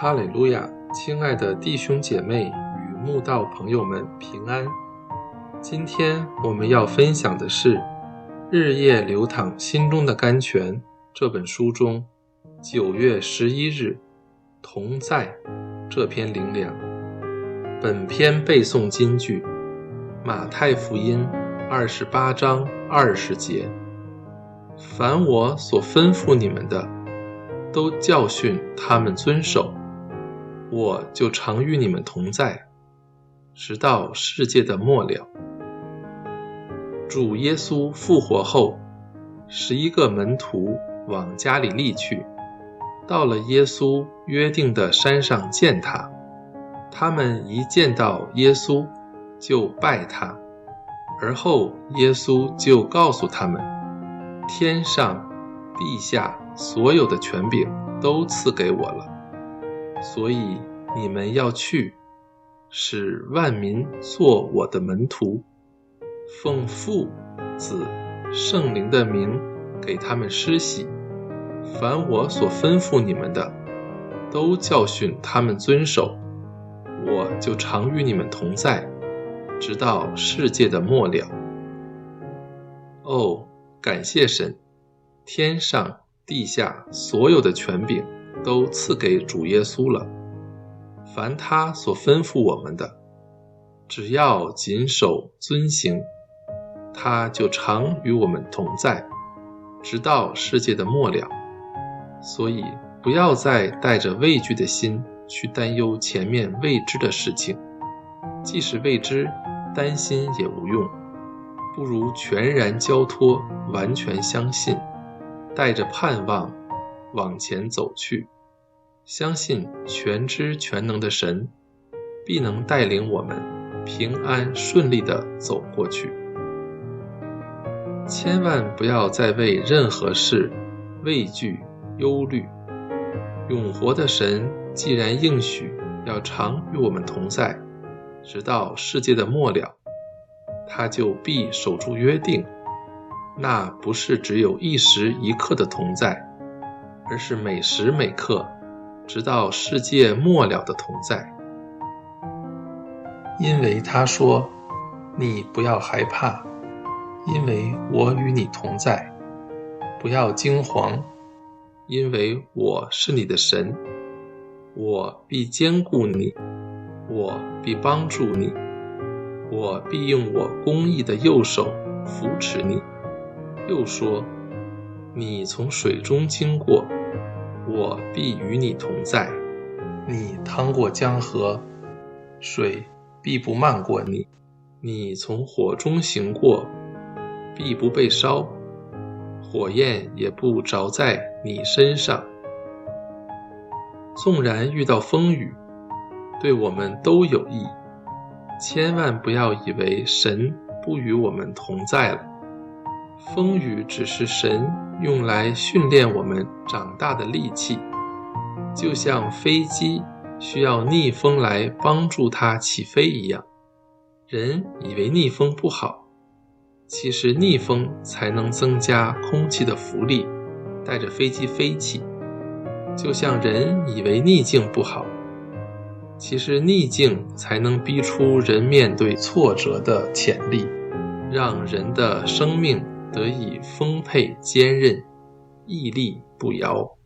哈利路亚，亲爱的弟兄姐妹与慕道朋友们平安。今天我们要分享的是《日夜流淌心中的甘泉》这本书中9月11日同在这篇灵粮。本篇背诵金句马太福音28章20节，凡我所吩咐你们的，都教训他们遵守，我就常与你们同在，直到世界的末了。主耶稣复活后，11个门徒往加利利去，到了耶稣约定的山上见他。他们一见到耶稣，就拜他。而后耶稣就告诉他们，天上地下所有的权柄都赐给我了，所以你们要去，使万民做我的门徒，奉父、子、圣灵的名给他们施洗，凡我所吩咐你们的，都教训他们遵守，我就常与你们同在，直到世界的末了。哦，感谢神，天上地下所有的权柄都赐给主耶稣了。凡他所吩咐我们的，只要谨守遵行，他就常与我们同在，直到世界的末了。所以不要再带着畏惧的心去担忧前面未知的事情，即使未知，担心也无用，不如全然交托，完全相信，带着盼望往前走去，相信全知全能的神必能带领我们平安顺利地走过去。千万不要再为任何事畏惧忧虑，永活的神既然应许要常与我们同在，直到世界的末了，他就必守住约定。那不是只有一时一刻的同在，而是每时每刻，直到世界末了的同在。因为他说，你不要害怕，因为我与你同在，不要惊惶，因为我是你的神，我必坚固你，我必帮助你，我必用我公义的右手扶持你。又说，你从水中经过，我必与你同在，你趟过江河，水必不漫过你，你从火中行过，必不被烧，火焰也不着在你身上。纵然遇到风雨，对我们都有益，千万不要以为神不与我们同在了。风雨只是神用来训练我们长大的利器，就像飞机需要逆风来帮助它起飞一样。人以为逆风不好，其实逆风才能增加空气的浮力，带着飞机飞起。就像人以为逆境不好，其实逆境才能逼出人面对挫折的潜力，让人的生命得以丰沛坚韧，屹立不摇。